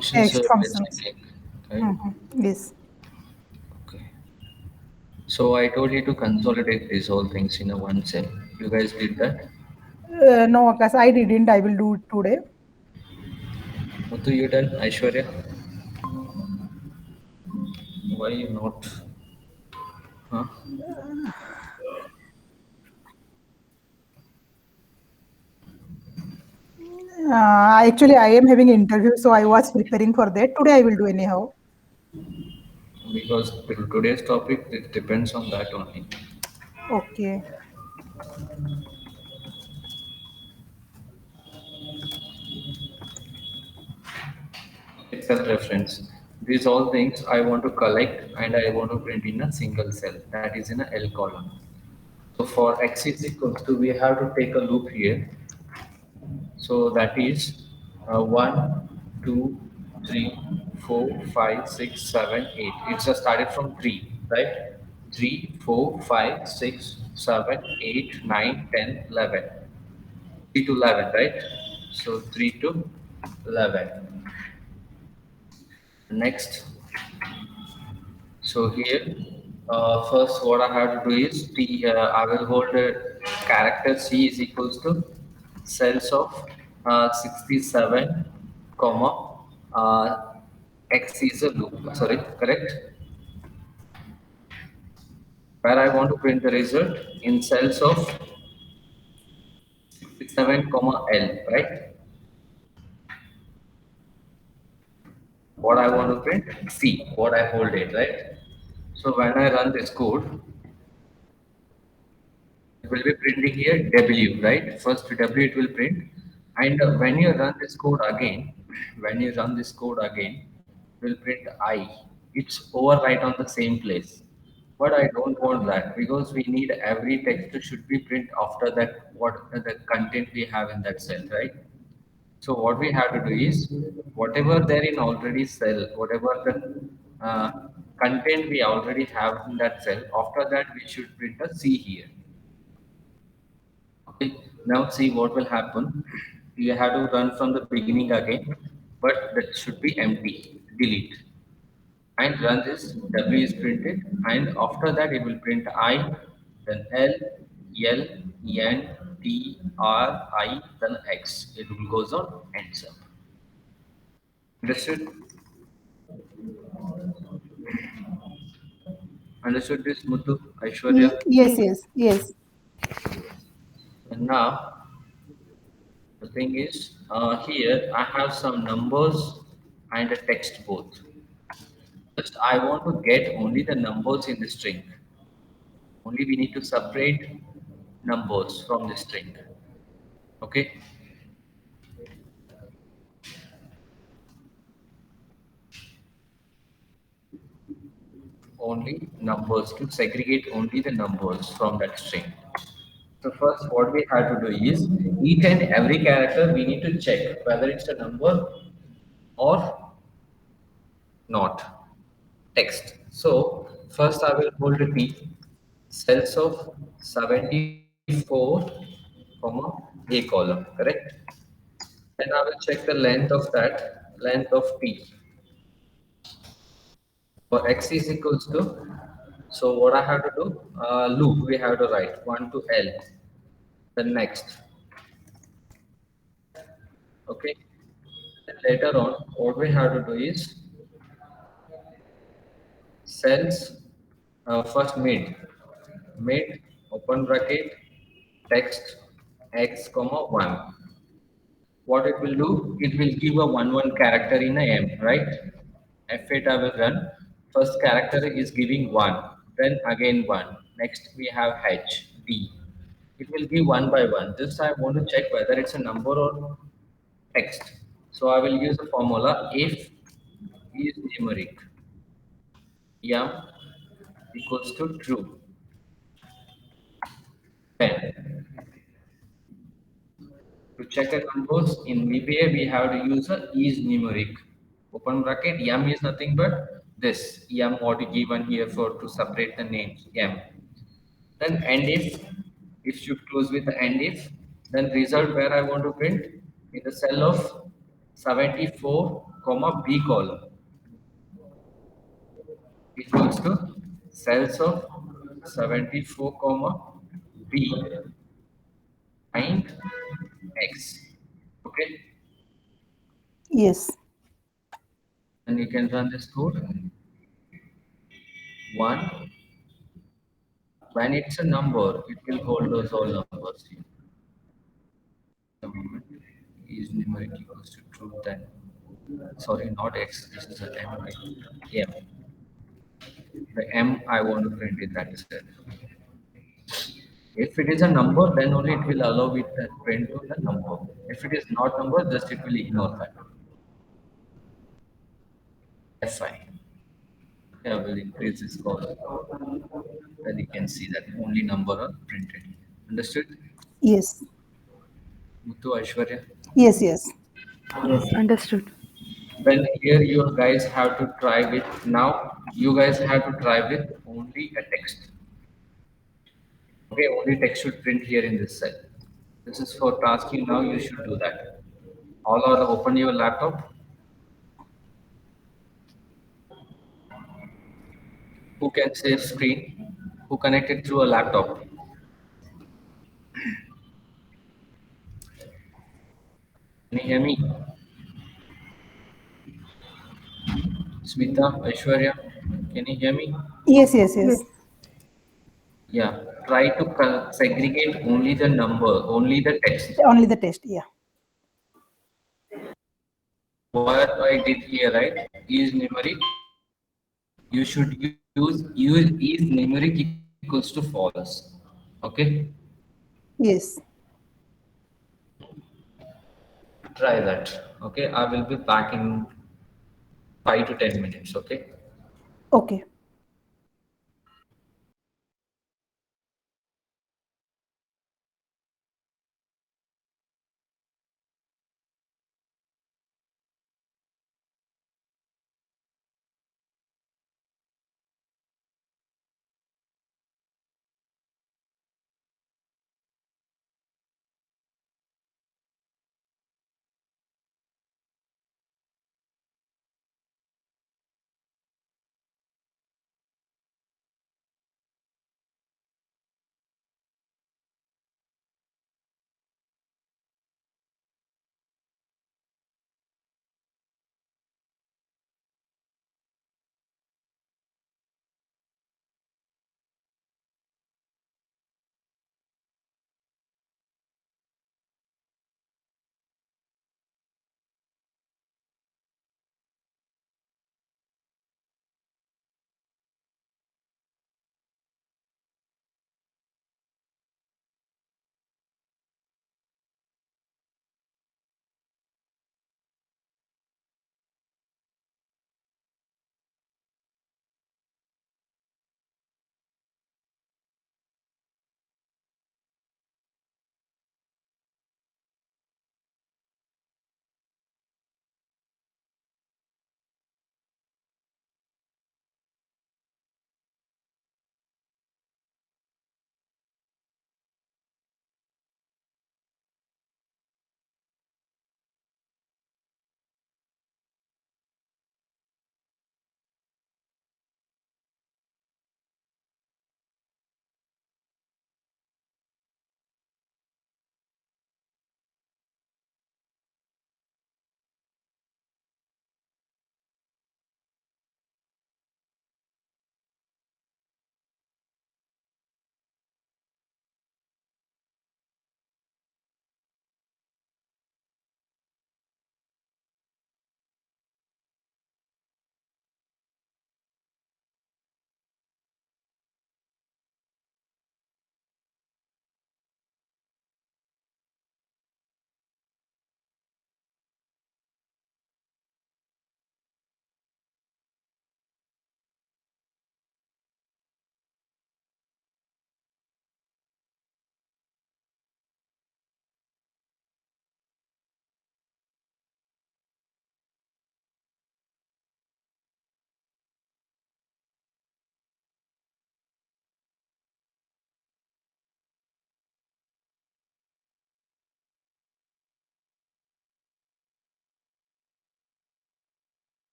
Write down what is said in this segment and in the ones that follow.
functions Next are functions. checking, right? Yes. Okay. So I told you to consolidate these whole things in a one cell. You guys did that? No, Akash, I didn't. I will do it today. Muthu, you done? Aishwarya? Why you not? Huh? Actually, I am having interview, so I was preparing for that. Today, I will do anyhow. Because today's topic it depends on that only. Okay. Cell reference. These all things I want to collect and I want to print in a single cell, that is in a L column. So for x is equals to, we have to take a loop here. So that is 1, 2, 3, 4, 5, 6, 7, 8. It's just started from 3, right? 3, 4, 5, 6, 7, 8, 9, 10, 11. 3 to 11, right? So 3 to 11. Next, so here, first what I have to do is I will hold a character C is equals to cells of 67, comma, X is a loop, sorry, correct? Where I want to print the result in cells of 67, comma L, right? What I want to print, C, what I hold it, right? So when I run this code, it will be printing here W, right? First W it will print. And when you run this code again, when you run this code again, it will print I. It's overwrite on the same place. But I don't want that because we need every text to should be print after that what the content we have in that cell, right? So what we have to do is whatever there in already cell, whatever the content we already have in that cell, after that we should print a C here. Okay, now see what will happen. You have to run from the beginning again, but that should be empty. Delete and run this. W is printed, and after that it will print I, then L, L, N, T, R, I, then X. It will goes on ends up. Understood? Understood this, Muthu, Aishwarya? Yes, yes, yes. And now the thing is, here I have some numbers and a text both. First, I want to get only the numbers in the string. Only we need to separate numbers from the string. Okay. Only numbers to segregate only the numbers from that string. So first, what we have to do is each and every character we need to check whether it's a number or not text. So first, I will hold a T cells of 74, comma A column, correct? Then I will check the length of that, length of T. For X is equals to, so what I have to do, loop, we have to write 1 to L. Then next, okay. Then later on, what we have to do is cells, first mid, open bracket, text, X, comma 1. What it will do, it will give a 1 character in a M, right? F8 I will run. First character is giving 1, then again 1. Next we have H, D. It will give one by one. Just I want to check whether it's a number or text. So I will use the formula if is numeric, yum equals to true. Then to check the numbers in VBA, we have to use a is numeric. Open bracket, yum is nothing but this yum what is given here for to separate the names yum. Then end if should close with the end if, then result where I want to print in the cell of 74, comma B column equals to cells of 74 comma B and X. Okay, Yes. and you can run this code. One, when it's a number, it will hold those all numbers here. The moment is numeric equals to true, then sorry, not X, this is a M, right? M. The M I want to print it that is it. If it is a number, then only it will allow it to print to the number. If it is not number, just it will ignore that. Fi. Yeah, will increase this column. Then you can see that only number are printed. Understood? Yes. Muthu Aishwarya. Yes. Yes. Yes, understood. Then here you guys have to try with now you guys have to try with only a text. Okay, only text should print here in this cell. This is for tasking now, you should do that. All are open your laptop. Who can share screen? Who connected through a laptop? Can you hear me? Smita, Aishwarya, can you hear me? Yes. Yes. Yes. Yes. Yeah. Try to segregate only the number, only the text. Only the test. Yeah. What I did here, right, is numeric. You should use is numeric equals to false. Okay, Yes. try that. Okay, I will be back in 5 to 10 minutes. Okay. Okay.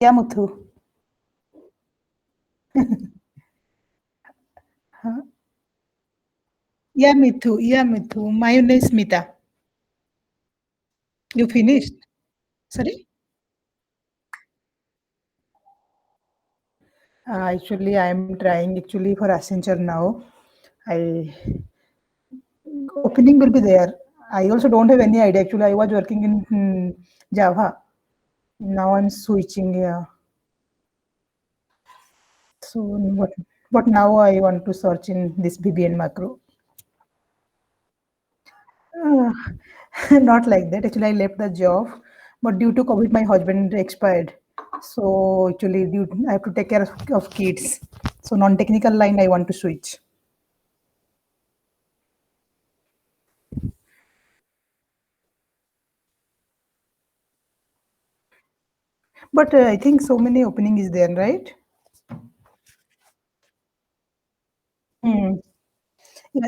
Yeah, Muthu. Huh? Yeah, Mithu. Yeah, Mithu. My name is Smita. You finished? Sorry? Actually, I am trying actually for Accenture now. I opening will be there. I also don't have any idea. Actually, I was working in Java. Now I'm switching. Yeah. So what now I want to search in this BBN macro. Uh, Not like that. Actually, I left the job, but due to COVID, my husband expired. So actually, I have to take care of kids. So non-technical line, I want to switch. But I think so many opening is there, right? Hmm. Yeah,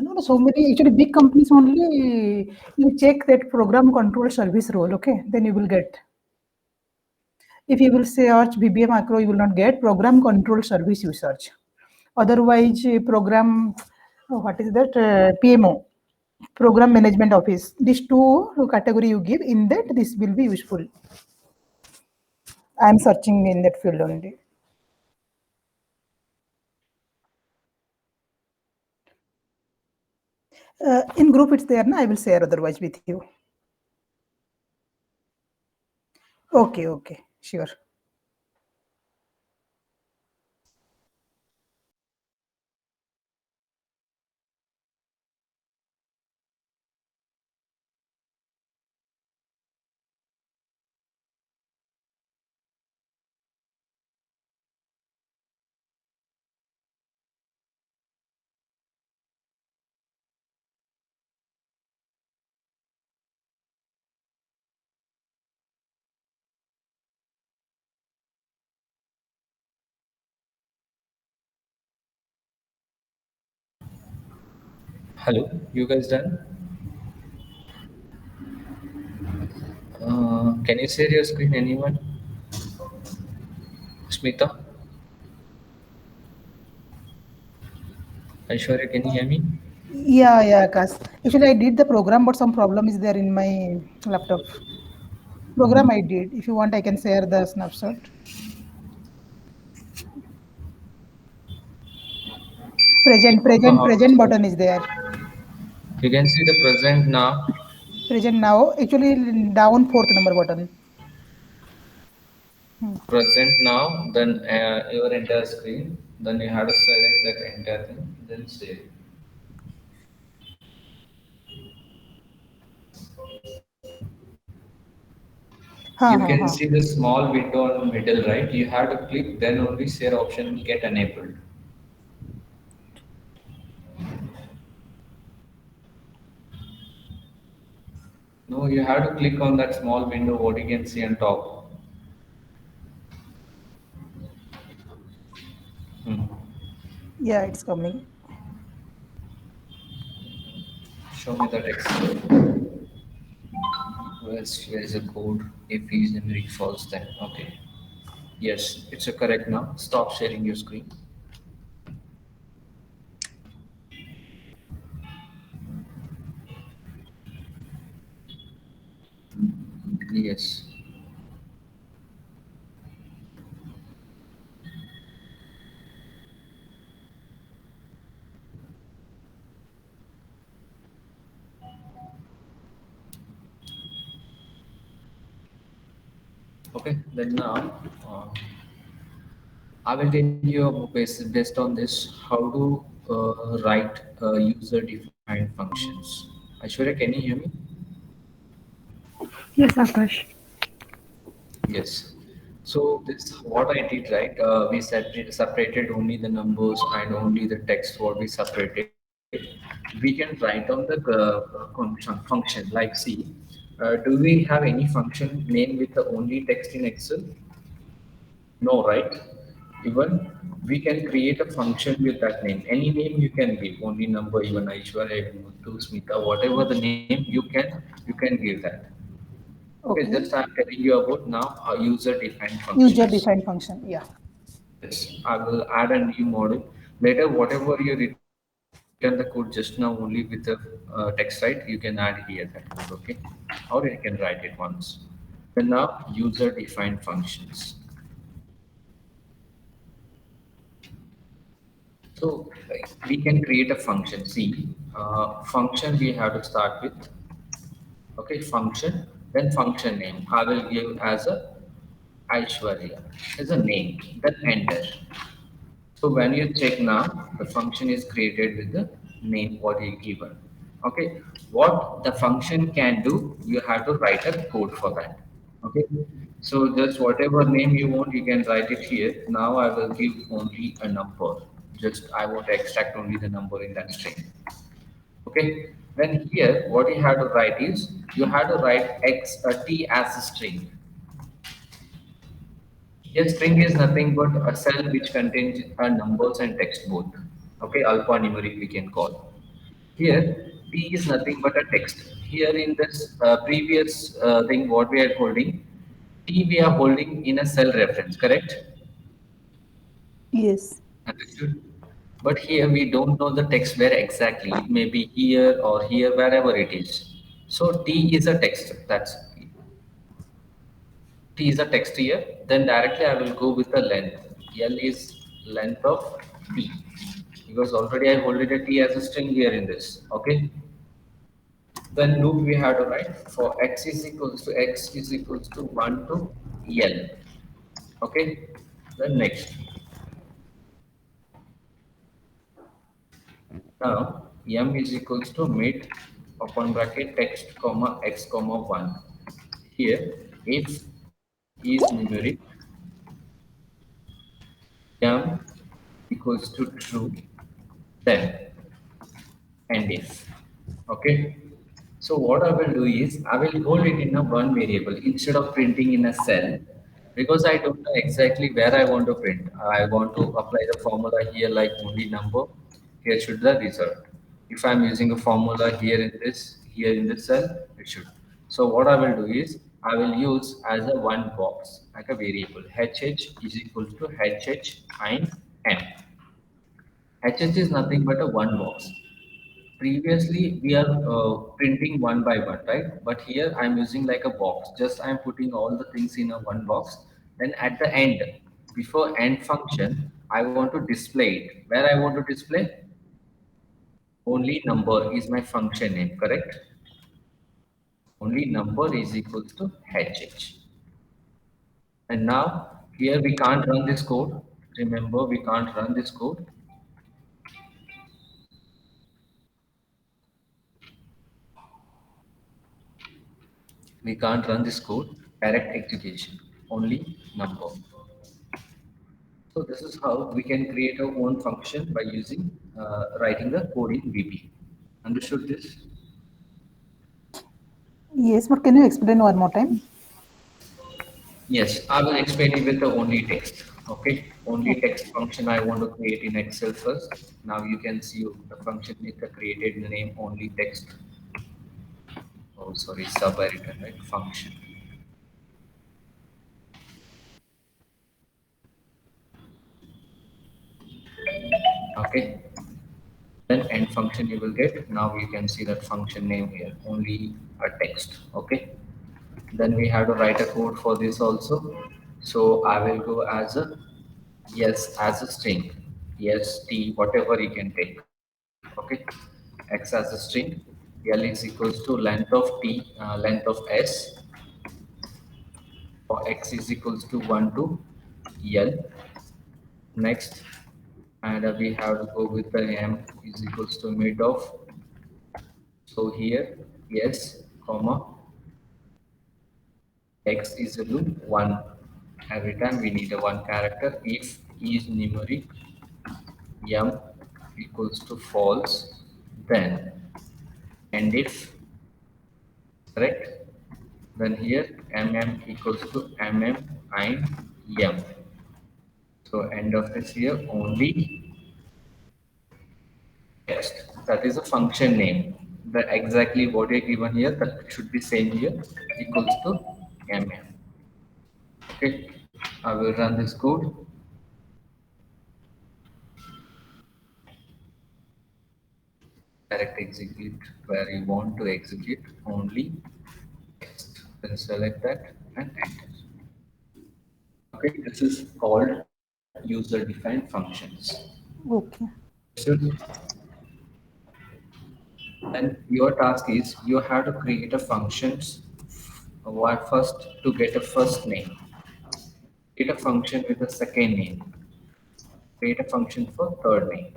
no, no, so many actually big companies only. You check that program control service role, okay? Then you will get. If you will search BBA macro, you will not get program control service you search. Otherwise, program, what is that? PMO, program management office. These two category you give in that, this will be useful. I am searching in that field only. In group, it's there. Na? I will share otherwise with you. Okay, okay, sure. Hello, you guys done? Can you share your screen, anyone? Smita? Aishwarya, can you hear me? Yeah, Kas. Actually, I did the program, but some problem is there in my laptop. Program I did. If you want, I can share the snapshot. Present So button is there. you can see the present now. Present now. Actually, down fourth number button. Hmm. Present now, then your entire screen. Then you have to select that entire thing, then save. Ha, You ha, can ha. see the small window on middle right. You have to click, then only share option will get enabled. No, you have to click on that small window what you can see on top. Hmm. Yeah, it's coming. Show me that Excel. Where's the code? If is memory false, then okay. Yes, it's a correct now. Stop sharing your screen. Yes. Okay. Then now, I will tell you based on this how to write user-defined functions. Aishwarya, can you hear me? Yes, Akash. Yes. So this what I did, right? We separated only the numbers and only the text what we separated. We can write on the function like see. Do we have any function name with the only text in Excel? No, right? Even we can create a function with that name. Any name you can give, only number, even Aishwarya, even Muthu, Smita, whatever the name you can give that. Okay, Okay. just I'm telling you about now a user-defined functions. User-defined function. Yeah. Yes, I will add a new module. Later, whatever you return the code just now only with the text, right? You can add here that code, okay? Or you can write it once. Then now user-defined functions. So we can create a function. See, function we have to start with. Okay, function, then function name. I will give as a Aishwarya as a name. Then enter. So when you check now, the function is created with the name what you given. Okay, what the function can do, you have to write a code for that. Okay, so just whatever name you want, you can write it here. Now I will give only a number. Just I want to extract only the number in that string. Okay, then here what you have to write is you have to write x t as a string. A string is nothing but a cell which contains numbers and text both. Okay, alphanumeric we can call. Here, T is nothing but a text. Here in this previous thing, what we are holding, T we are holding in a cell reference, correct? Yes. Understood. But here we don't know the text where exactly. It may be here or here, wherever it is. So T is a text. That's T is a text here, then directly I will go with the length. L is length of T because already I hold it a T as a string here in this. Okay. Then loop we have to write for x is equals to 1 to L. Okay. Then next. Now M is equals to mid open bracket text comma x comma 1. Here if is numeric M equals to true, then and if. Okay. So what I will do is I will hold it in a one variable instead of printing in a cell because I don't know exactly where I want to print. I want to apply the formula here like only number. Here should the result. If I'm using a formula here in this cell, it should. So what I will do is I will use as a one box like a variable hh is equal to hh and m. HH is nothing but a one box. Previously, we are printing one by one, right? But here I'm using like a box. Just I'm putting all the things in a one box. Then at the end, before end function, I want to display it. Where I want to display? Only number is my function name, correct? Only number is equals to HH. And now here we can't run this code. Remember, we can't run this code. We can't run this code, direct execution, only number. So this is how we can create our own function by using writing the code in VB. Understood this? Yes, but can you explain one more time? Yes, I will explain it with the only text. Okay, only Okay. text function I want to create in Excel first. Now you can see the function is created in the name only text. Oh, sorry, sub-editor, right? Function. Okay, then end function you will get. Now you can see that function name here, only a text. Okay, then we have to write a code for this also. So I will go as a yes as a string, yes t whatever you can take. Okay, x as a string, l is equals to length of t, length of s, for x is equals to 1 to l. Next, and we have to go with the m is equals to mid of, so here yes comma x is equal to 1. Every time we need a one character. If is numeric m equals to false, then and if correct, then here equals to and m. So end of this here only text. That is a function name. The exactly what is given here that should be same here equals to mm. Okay, I will run this code. Direct execute where you want to execute only text. Then select that and enter. Okay, this is called user-defined functions. Okay. So then your task is you have to create a functions what first to get a first name, create a function with a second name, create a function for third name.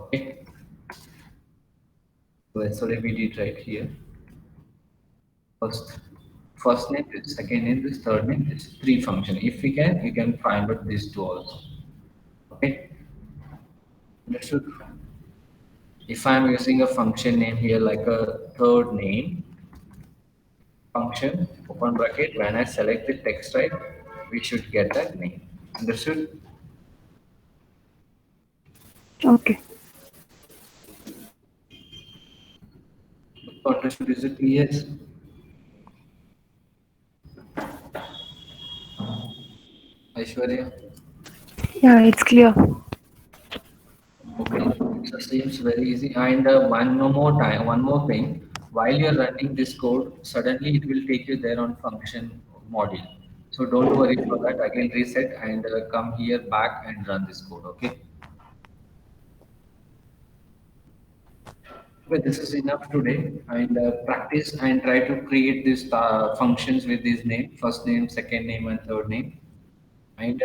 Okay, so that's what we did right here. First name, this second name, this third name, this three function. If we can, you can find out these two also. Okay, understood. If I'm using a function name here like a third name function, open bracket, when I select the text type, we should get that name. Understood? Okay. Understood, is it clear? Aishwarya? Yeah, it's clear. Okay, so seems very easy. And one more thing. While you're running this code, suddenly it will take you there on function module. So don't worry for that. Again, reset and come here back and run this code. Okay. Well, this is enough today. And practice and try to create these functions with this name, first name, second name, and third name. And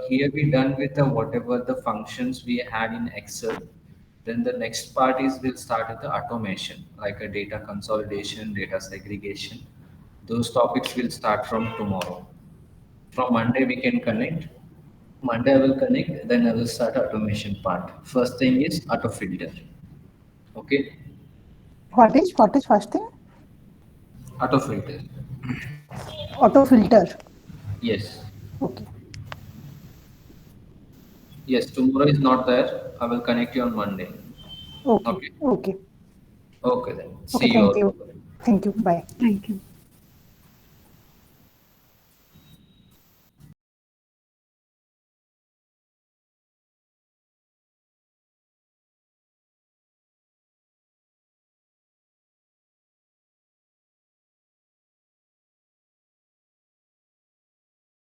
here we done with whatever the functions we had in Excel. Then the next part is we'll start with the automation, like a data consolidation, data segregation. Those topics will start from tomorrow. From Monday we can connect. Monday I will connect, then I will start automation part. First thing is auto filter. Okay, What is first thing? auto filter. Auto filter. Yes, Okay. yes. Tomorrow is not there. I will connect you on Monday. Okay. Okay. Okay. Okay then. Okay. See you Thank all. you. Thank you. Bye. Thank you.